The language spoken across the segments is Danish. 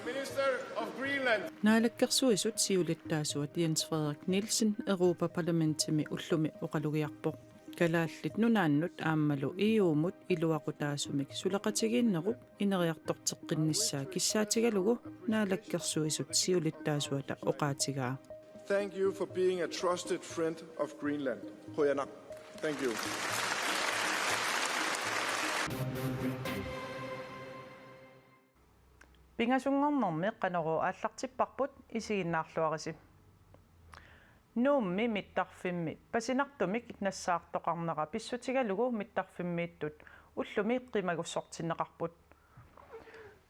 Prime Minister of Greenland. Naalakkersuisut siulittaasuat Jens Frederik Nielsen Europaparlamentimi ullumi oqalugiarpoq kalaallit nunaannut aammalu iuumut iluaqutaasumik sulaqatigiinnerup ineriartorteqqinnissaa kissaatigalugu naalakkersuisut siulittaasuata oqaatigaa. Thank you for being a trusted friend of Greenland. Hoyana. Thank you. Pingasungornermi qanoru aallartipparput isiginnaarluarisi. Nuummi mittarfimmi pasinartumik nassaartoqarnera pissutigalugu mittarfimmiittut ullumi qimagussortinneqarput.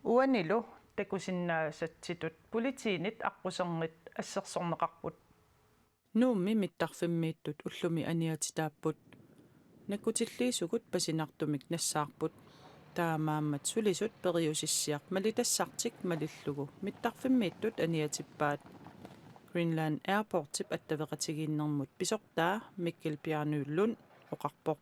Uanilu takusinnaasatsitut politiinit aqquserngit assersorneqarput. Nuummi mittarfimmiittut ullumi aniatitaapput. Nakkutilliisugut pasinartumik nassaarput. Taamaammat sulisut periusissiaq malitassartik malillugu mittarfimmiittut aniatippaat. Greenland Airportip attaveqatigiinnermut pisortaa Mikkelbjarnuullun oqarpoq.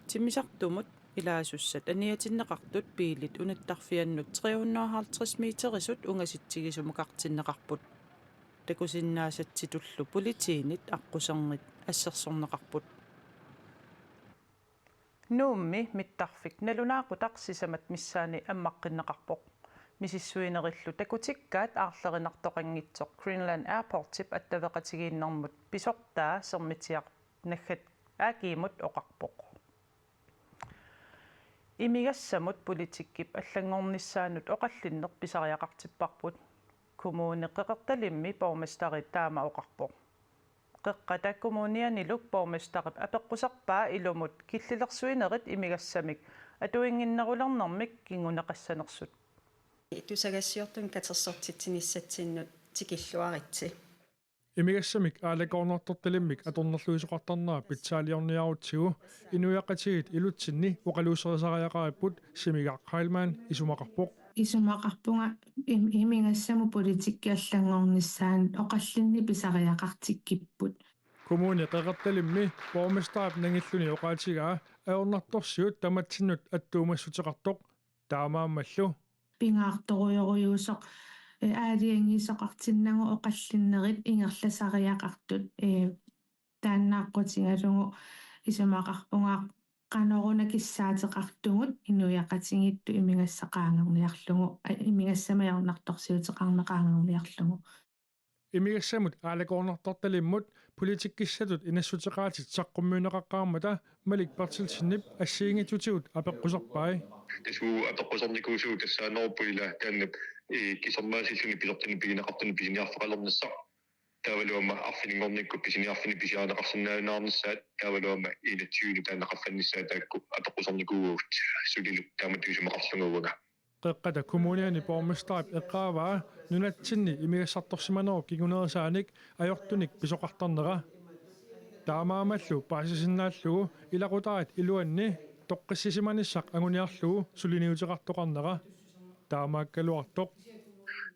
Timisartumut ilaasussat aniatinneqartut piilit unittarfiannut 350 meterisut ungasittigisumuqartinneqarput. Takusinnaasatsitullu politiinit aqquserngit assersorneqarput. Nuummi mittarfik nalunaaqutaqsisamat missaani ammaqqinneqarpoq. Misissuinerillu takutikkaat aarlerinartoqanngitsoq Greenland Airportip attaveqatigiinnermut pisortaa sermitiaq naggat aakiimut oqarpoq. Imigassamut politikkip allangornissaanut oqallinneq pisariaqartipparput. Kommune qeqertalimmi bormestari taama oqarpoq. Qeqqata kommunianiluk bormestarip apeqqusarpaa ilumut killilersuinerit imigassamik atuinginnerulernermik kinguneqassanersut. Tusagassiortun katersortitsinissatsinut tikilluaritsi. Imigassamik aalakornertortalimmik atornerluisuqartarnera pitsaaliorniarutsigu inuiaqatigit ilutsinni oqaluuserisariaqaripput simigaq Heilmann isumaqarpoq. Isumaqarpunga imigassamu politikkiallangornissaan oqallinni pisariaqartikkipput. Kommune qeqertalimmi bormestarip nangilluni oqaatigaa aornartorsiut tamatsinnut attuumassutiqartoq taamaammallu Pingaartoruyorujuusoq aaliangiisoqartinnagu oqallinnerit ingerlasariaqartut taannaaqqutingalugu isumaqarpunga qanoruna kissaateqartugut inuiaqatingittu imigassaqaangerniarlugu imigassamayornartorsiuteqarneqaangerniarlugu imigassamut aalakornertortalimmut politikkissatut inassutiqaatit saqqummiuneqaqqaarmata malik partilsinnip assiingitutigut apeqqusarpai Tesu apeqqusarnikuusuut tassaaneruppuila taannap kisermaasissuni pisortani piginaqartuni pisiniarfaqalernassa taavaluama arfiningornikku pisiniarfini pisiaaneqarsinnaanunaarnissaat taavaluama iinatsuuni taannaqarfannissaa taakku apeqqusarnikuugut sulilu taamatuisumaqarlunguuga qeqqata kommuniani bormestarip eqqaavaa nunatsinni imigassartorsimaneru kigunerisaanik ajortunik pisoqartarnera taamaamallu paasisinnaallugu ilaqutarit iluanni toqqissisimanissaq anguniarlugu suliniuteqartoqarnera taamaakkaluartoq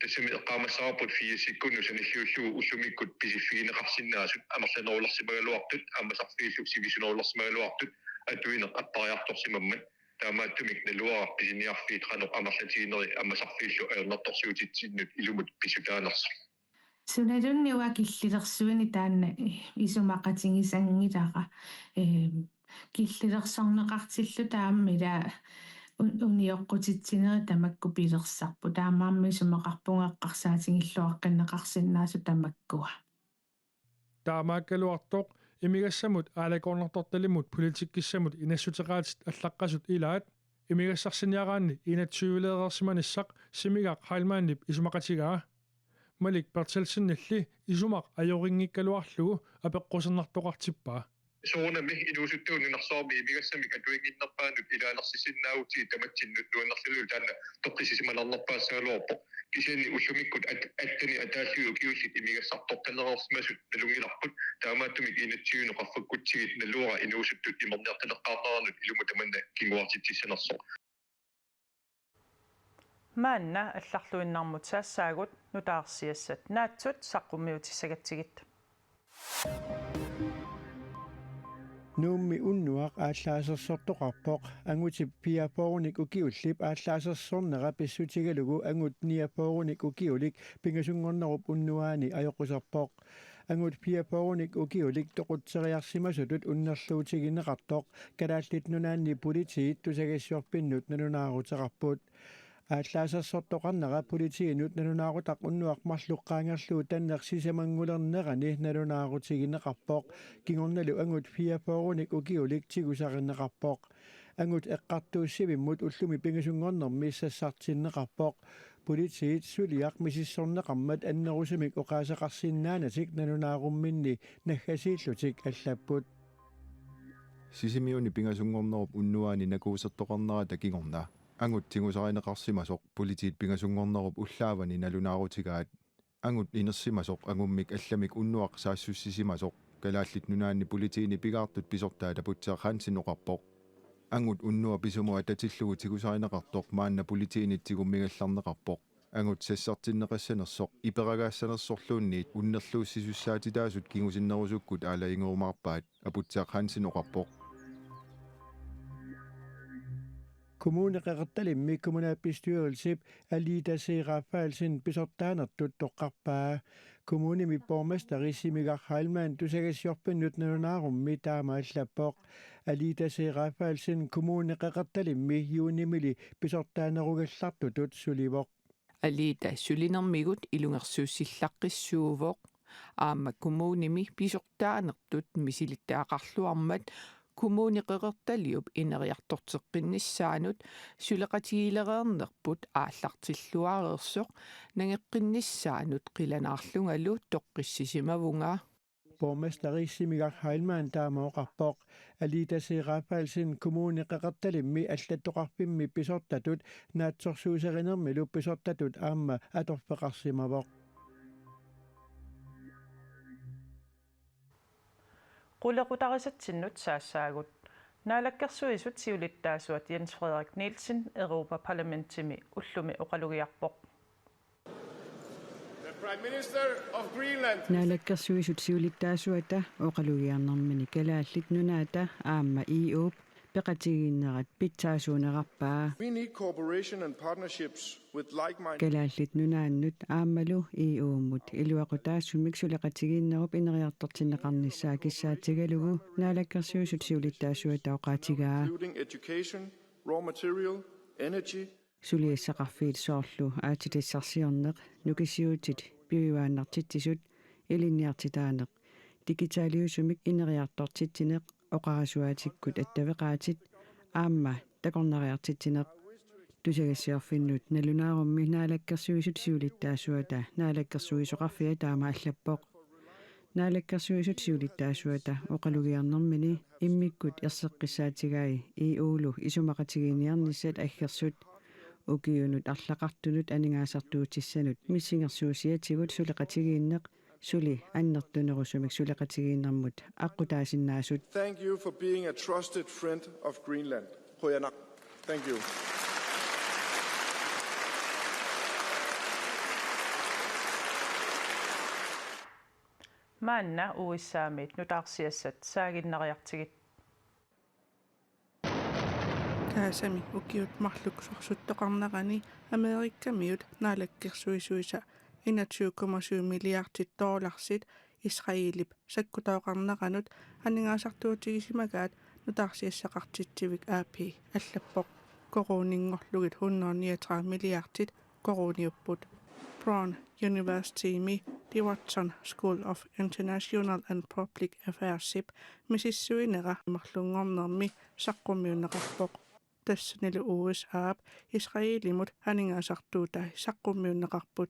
tassami eqqaamassaraput fiisikkunnu sanilluullugu ullumikkut pisiffigineqarsinnaasut amerlanerularsimagaluartut ammasarfiilluk sivisunerularsimagaluartut atuineq appariartorsimammat taamaattumik naluara pisiniarfiit qanoq amerlatigineri ammasarfiillu aernertorsiutitsinnut ilumut pisutaanersa sunalunni wakillilersuini taanna isumaqatingisangilaqa killilерсорнеқартиллу тааммила унioqqutitsineri tamakku pilersarpu taamaammi sumaqarpungeqqarsaatiнгиллуаққиннеқарсиннаасу тамаккуа taamaakkaluartoq imigassamut aalakornertortalimut politikkissamut inassutiqaatit allaqqasut ilaat imigassarsiniaraanni inatsuyuleerersimanissaq simigaq Heilmannip isumaqatigaa malik partilsinnilli isumaq ajoringikkaluarlugu apeqqusernartoqartippaa soornami inuusuttuunnersaarmi imigassamik atuinginnerpaanut ilaanersissinnaaguti tamattinnut nuannerlulu taanna toqqisisimalernerpaassagaluarpoq kisani ullumikkut attani ataallugu kiullit imigassartortanerersmasut nalungilarput taamaattumik inatsiuneqarfakkutsigit naluara inuusuttut imerniartaneqqaarnerarnut ilumu tamanna kinguartittissanersoq Maanna allarluinnarmut saassaagut nutaarsiassat naatsut saqqummiutissagatigit nuummi unnuaq ааllaasерсортоqarpoq angutip piaporunik ukiullip ааllaasерсорнера pissutigalugu angut niaporunik ukiulik pingasungornerup unnuaani ajoqusarpoq angut piaporunik ukiulik toqutseriarsimasutut unnerluutigineqartoq kalaallit nunaanni politiit tusagassuarpinnut nanunaaruteqarput ааllaасерсортоqarnera politiinut nanunaarutaq unnuaqmarluqqaangerluu tannersisamangulернерани nanunaarutigineqarpoq kingornalu angut piaporunik ukiulik tigusarineqarpoq angut eqqartuussivimmut ullumi pingasungornermi sassartinneqarpoq politiit suliaq misissorneqarmat annerusumik oqaasaqarsinnaanatik nanunaarumminni naggasiillutik allapput sisimiuni pingasungornerup unnuaani nakuusertoqarnera takingorna angut tingusarineqarsimasoq politiit pingasungornerup ullaavani nalunaarutigaat angut inersimasoq angummik allamik unnuaq saassussisimasoq kalaallit nunaanni politiini pigaartut pisortaa taputseaqansinoqarpoq angut unnua pisumu atatillugu tigusarineqartoq maanna politiinit tigummigallarneqarpoq angut sassartinneqassanersoq iperagaassanersorluunniit unnerluussisussaatitaasut kingusinnerusukkut aalaingerumaarpaat aputseaqansinoqarpoq kommuneqeqertalimmi kommunalbestyrelsip Alida Serafalsen pisortaanertut toqqarpaa kommunimi borgmesteri Simigar Heilmann tusagassiorpinnut nanunaarummi taamaallappoq Alida Serafalsen kommuneqeqertalimmi juunimili pisortaanerugallartutut sulivoq Alida sulinermigut ilungersuussillaqqissuuvoq aamma kommunimi pisortaanertut misilittaaqarluarmat kommuneqeqertaliup ineriartorteqqinnissaanut suleqatigilereernerput aallartilluareersoq nangeqqinnissaanut qilanaarlungalu toqqissisimavuga borgmesteri Simigar Heilmann taamaoqarpoq Alida Serafalsen kommuneqeqertalimmi allattoqarpimmi pisortatut naatsorsuuserinermilu pisortatut aamma atorpeqarsimavoq qulaqutarisatsinut saassaagut naalakkersuisut siulittaasuat Jens Frederik Nielsen Europaparlamentimi ullumi oqalugiarpoq Prime Minister of Greenland. naalakkersuisut siulittaasuata oqalugiarnermini kalaallit nunaata aamma iup peqatigiinnerat pitsaasuunerarpaa We need cooperation and partnerships with like-minded. kalaallit nunaannut aammalu iuummut iluaqutaassumik suleqatigiinnerup ineriartortinneqarnissaa kissaatigalugu naalakkersuisut siulittaasuata oqaatigaa Including education, raw material, energy, suliassaqarfiit soorlu aatitissarsiorneq nukisiutit piuaannartitsisut ilinniartitaaneq digitaaliusumik ineriartortitsineq oqarasuatikkut attaveqaatit aamma takornariartitsineq tusagassiarfinnut nalunaarummi naalakkersuisut siulittaasuata naalakkersuisoqarfia taama allappoq naalakkersuisut siulittaasuata oqalugiarnermini immikkut erseqqissaatigai iuulu isumaqatigiiniarnissat aggersut ukiunut arlaqartunut aningaasartuutissanut missingersuusiatigut suleqatigiinneq suli annertunerusumik suleqatigiinnermut aqqutaasinnaasut Thank you for being a trusted friend of Greenland. Hoyanak. Thank you. maanna uissaamiit nutaarsiassat saaginnariartigit kaasami ukiut marluksorsuttоqarnerani Amerikkamiut naalakkersuisuisa 21,7 milliardit dollarsit Israelip sakkutaoqarneranut aningaasartuutigisimagaat nutaarsiassaqartitsivik aapi allappoq koruuningorlugit 139 milliardit koruuniupput Brown Universitymi The Watson School of International and Public Affairsip misissuinera marlungornermi saqqummiunneqarpoq tassanilu USAap Israelimut aningaasartuutai saqqummiunneqarput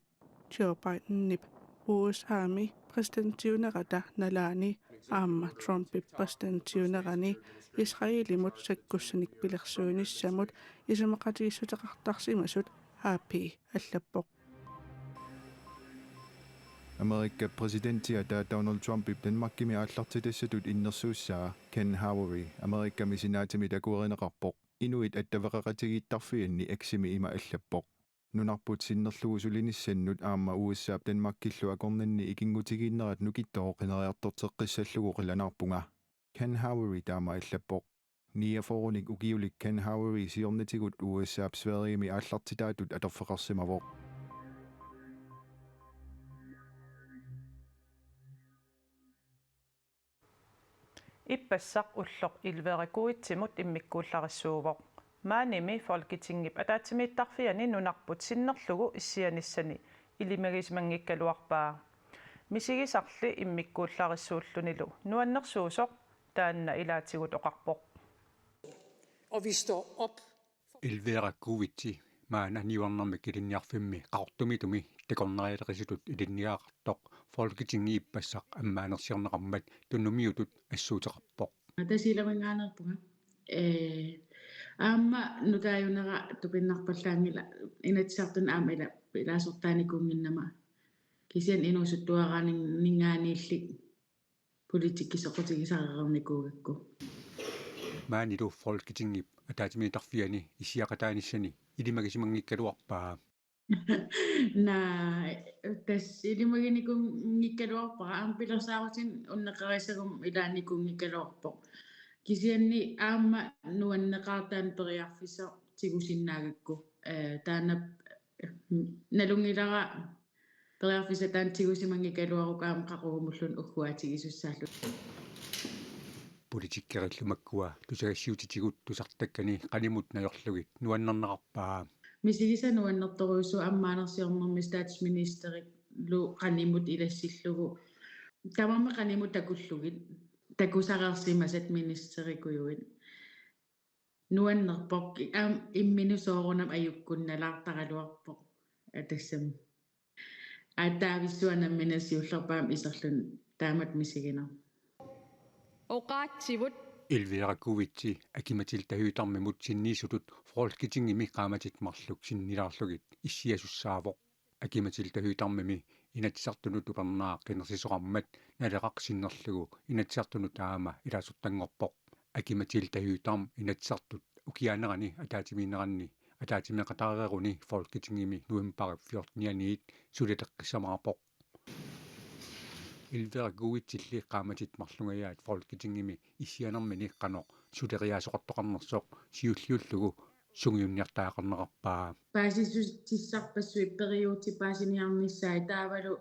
Joe Bidennip USAmi presidenttiunerata nalaani aamma Trumpip presidenttiunerani Israelimut sakkussanik pilersuinissamut isamaqatigissuteqartarsimasut aapi allappoq Amerikka presidenttiata Donald Trumpip Danmarkimi aallartitassatut innersuussaa Ken Howery Amerikkami sinaatimi takuerineqarpoq inuit attaveqaqatigiittarfianni aksimi ima allappoq nunarput sinnerlugu sulinissannut aamma USAap Danmarkillu akornanni ikingutigiinnerat nukittoqo qineriartorteqqissallugu qilanarpunga Ken Howery taama illappoq niaforunik ukiulik Ken Howery siornitigut USAp Sverigeimi aallartitaatut atorfeqarsimavoq иппассақ уллоқ илверакуитсимут иммиккууллариссууvoq мааними фолкитингип атаатимииттарфиани нунарпут синнерлугу иссианиссани илимагисмангиккалуарпаа мисигисарли иммиккууллариссууллунилу нуаннерсуусоқ таанна илаатигут оқарпоқ Og vi står op. Ilverakkuitsi maana niuarnermi kilinniarfimmi qaortumitumi takornerialerisutut ilinniaaqartoq folketingi ippassaq ammaanersiarneqarmat tunnumiutut assuuteqarpoq тасиламангааnerpunga аама нутааюнера тупиннарпаллаангила инатсартун аама илаасортааникунгиннама кисиан инуусуттуараанингаанииллик политиккисоқутигисарерникуугакку maanilu folketingip ataatimiitarfiani isiaqataanissani ilimagisimanngikkaluarpaa на тас илимагиникунгиккалуарпара аам пилерсааруtin уннеқарисагум илааникунгиккалуарпоқ кисианни аама нуаннеқартаан периарфисо тигусиннаагакку таанап налунгилара периарфиса таан тигусимангиккалуарукаам қақугумуллун уггуатигисуссааллу politikkerилlumakkua tusagassiutitigut tusartakkani qanimut najorlugit nuannernaqarpaa мисигиса нуаннерторуусу аммаанерсиорнэрми статсминистерик лу qaнимут илассиллугу тамарма qaнимут такуллугит такусареерсимасат министерикуюит нуаннерпоқ аам имминусоорунам аюккунналаартаралуарпоқ атассам атаависсуанамминасиуллерпаам исерлун таамат мисигинер Oqaatsivut ilverakkuitsi akimatil tahyutarmimut sinniisutut folketingimi qaamatikmarluk sinnilaarlugit issiasussaavoq akimatil tahyutarmimi inatsartunut upernaa qinersisoqarmat naleqarsinnerlugu inatsartunut aama ilaasuttanngorpoq akimatil tahyutarm inatsartut ukiaanerani ataatimiineranni ataatimiqatareeruni folketingimi nuimparifiortnianiit suleteqqissamaqarpoq ilverakkuitsilli qaamatikmarlungayaat folketingimi issianermini qanoq suleriaasoqartoqarnersoq siulliullugu sungiunniartaaqarneqarpaa paasisutissarpassui periuuti paasiniarnissaai taavalu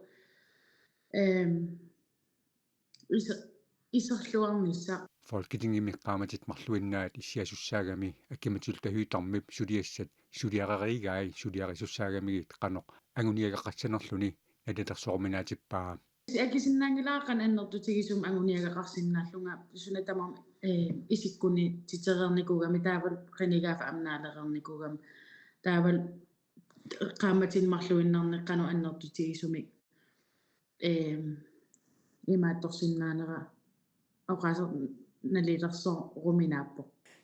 iserluarnissa folketingimi qaamatikmarluinnaat issiasussaagami akimatil tahyutarmip suliassat suliareriigaai suliarissussaagamigit qanoq anguniagaqqassanerluni nadetersorminaatippaa акисиннаангилааққан аннертутигисум агуниагақарсиннааллунга сунатамар исиккуни титерерникугами таавал қинигаафа амнаалерерникугам таавал qaamatinmarluinnerneqqanu аннертутигисумик имаатторсиннаанера оqaасер налилерсоо руminaappo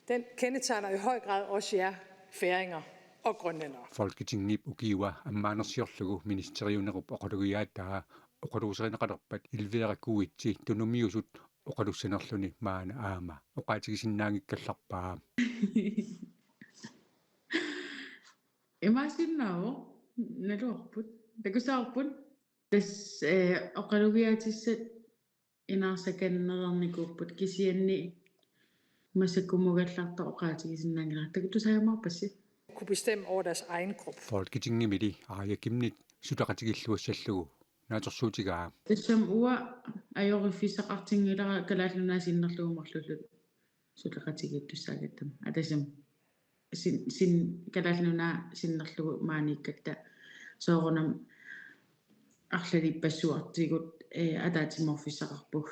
den kendetegner i høj grad også jer færinger og grønlændere. folketingip ukiwa ammaanersiorlugu ministeriunerup oqalugiaattaa oqaluuserineqalerpat ilverakkuitsi tunumiusut oqalussanerluni maana aama oqaatigisinnaangikkallarpaa имаасиннаавоо налуарпут такусаарпут тас оqalugiatissat инаарсаканнерерникууппут кисианни масаккумугаллаарта оqaatigisinnaangilaa такутусаамаарпасси Kunne bestemme over deres egen krop. folketingimili aayakimnit sutaqatigilluassallugu naatorsuutigaa тассам уа ajorifisaqartingilара калааллунаа сулеқатигиттуссаагаттам атасам син калааллунаа синнерлугу maanikkatta соорунам арлалиппассуартигут атаатиморфиссақарпуг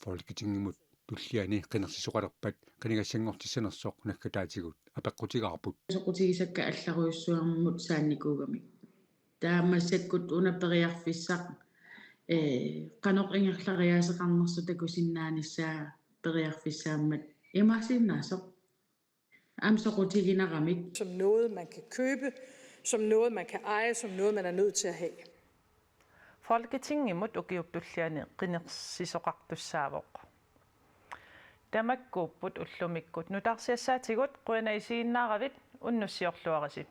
folketingimut tulliani qinersisuqalerpat qinigassangortissanersoq nakkataatigut apeqqutigaarput соқутигисакка алларуйуссуармут саанникуугами таамассаккут унаппериарфиссақ qaноқ ингерлариаасеқарнерсу такусиннааниссаа периарфиссааммат имаасиннаасоқ амсоқутигинерамик Som noget, man kan købe, som noget, man kan eje, som noget, man er nødt til at have. folketingimut ukiuppulliani qinersisoqartussaavoq tamakkuupput ullumikkut nutarsiassaatigut quinaisiinnaaravit unnussiorluarisi